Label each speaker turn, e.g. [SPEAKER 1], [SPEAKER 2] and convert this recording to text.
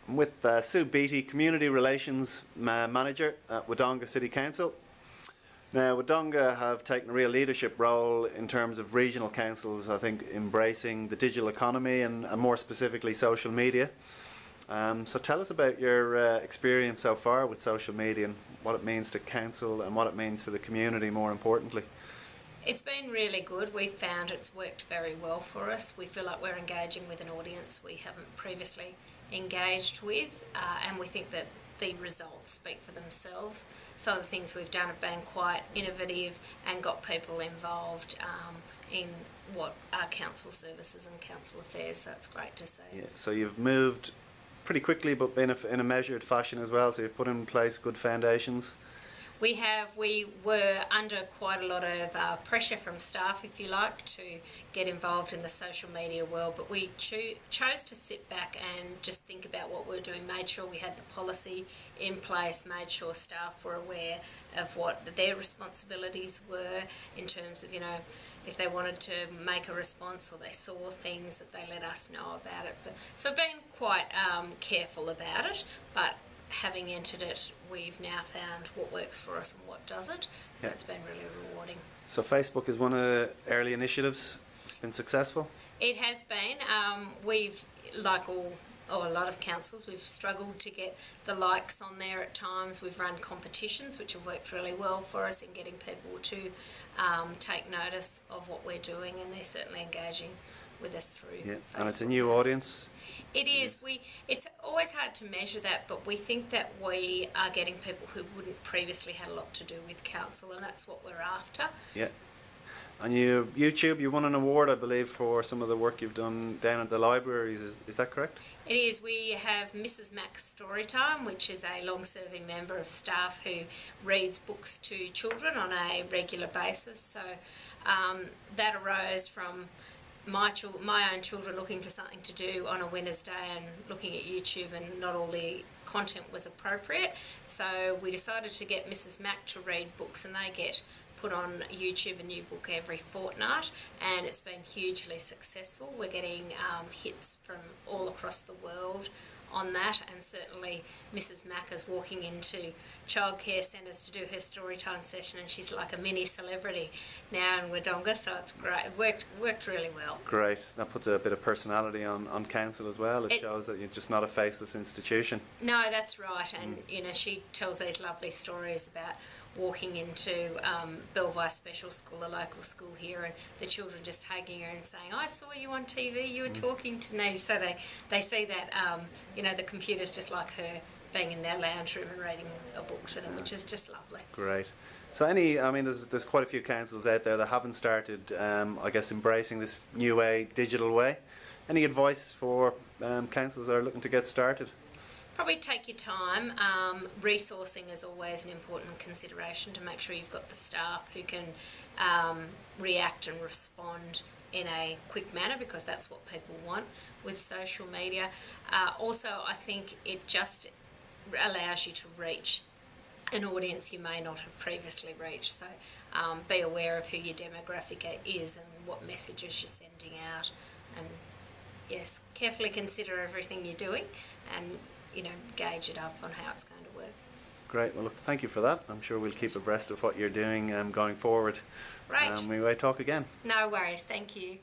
[SPEAKER 1] I'm with Sue Beatty, Community Relations Manager at Wodonga City Council. Now, Wodonga have taken a real leadership role in terms of regional councils, I think, embracing the digital economy and more specifically social media. So tell us about your experience so far with social media and what it means to council and what it means to the community, more importantly.
[SPEAKER 2] It's been really good. We've found it's worked very well for us. We feel like we're engaging with an audience we haven't previously engaged with, and we think that the results speak for themselves. Some of the things we've done have been quite innovative and got people involved in what are council services and council affairs, so it's great to see.
[SPEAKER 1] Yeah, so you've moved pretty quickly but in a measured fashion as well, so you've put in place good foundations.
[SPEAKER 2] We were under quite a lot of pressure from staff, if you like, to get involved in the social media world, but we chose to sit back and just think about what we were doing, made sure we had the policy in place, made sure staff were aware of what their responsibilities were in terms of, you know, if they wanted to make a response or they saw things, that they let us know about it. So we've been quite careful about it, but having entered it, we've now found what works for us and what doesn't. Yeah. It's been really rewarding.
[SPEAKER 1] So Facebook is one of the early initiatives. It's been successful?
[SPEAKER 2] It has been. We've, like a lot of councils, we've struggled to get the likes on there at times. We've run competitions which have worked really well for us in getting people to take notice of what we're doing, and they're certainly engaging with us through Facebook.
[SPEAKER 1] And it's a new audience?
[SPEAKER 2] It is. It's always hard to measure that, but we think that we are getting people who wouldn't previously had a lot to do with council, and that's what we're after.
[SPEAKER 1] Yeah. On YouTube, you won an award, I believe, for some of the work you've done down at the libraries. Is that correct?
[SPEAKER 2] It is. We have Mrs. Mac's Storytime, which is a long-serving member of staff who reads books to children on a regular basis. So that arose from my own children looking for something to do on a winter's day and looking at YouTube, and not all the content was appropriate. So we decided to get Mrs. Mac to read books, and they get put on YouTube a new book every fortnight, and it's been hugely successful. We're getting hits from all across the world on that, and certainly Mrs. Mac is walking into childcare centres to do her storytime session, and she's like a mini celebrity now in Wodonga, so it's great. It worked really well.
[SPEAKER 1] Great. That puts a bit of personality on council as well. It shows that you're just not a faceless institution.
[SPEAKER 2] No, that's right, and you know, she tells these lovely stories about walking into Belvi Special School, a local school here, and the children just hugging her and saying, "I saw you on TV, you were talking to me." So they see that, you know, the computer's just like her being in their lounge room and reading a book to them, which is just lovely.
[SPEAKER 1] Great. So there's quite a few councils out there that haven't started, I guess, embracing this new way, digital way. Any advice for councils that are looking to get started?
[SPEAKER 2] Probably take your time. Resourcing is always an important consideration to make sure you've got the staff who can react and respond in a quick manner, because that's what people want with social media. Also, I think it just allows you to reach an audience you may not have previously reached. So be aware of who your demographic is and what messages you're sending out, and yes, carefully consider everything you're doing and, you know, gauge it up on how it's going to work.
[SPEAKER 1] Great. Well, look, thank you for that. I'm sure we'll keep abreast of what you're doing going forward.
[SPEAKER 2] Right.
[SPEAKER 1] We may talk again.
[SPEAKER 2] No worries. Thank you.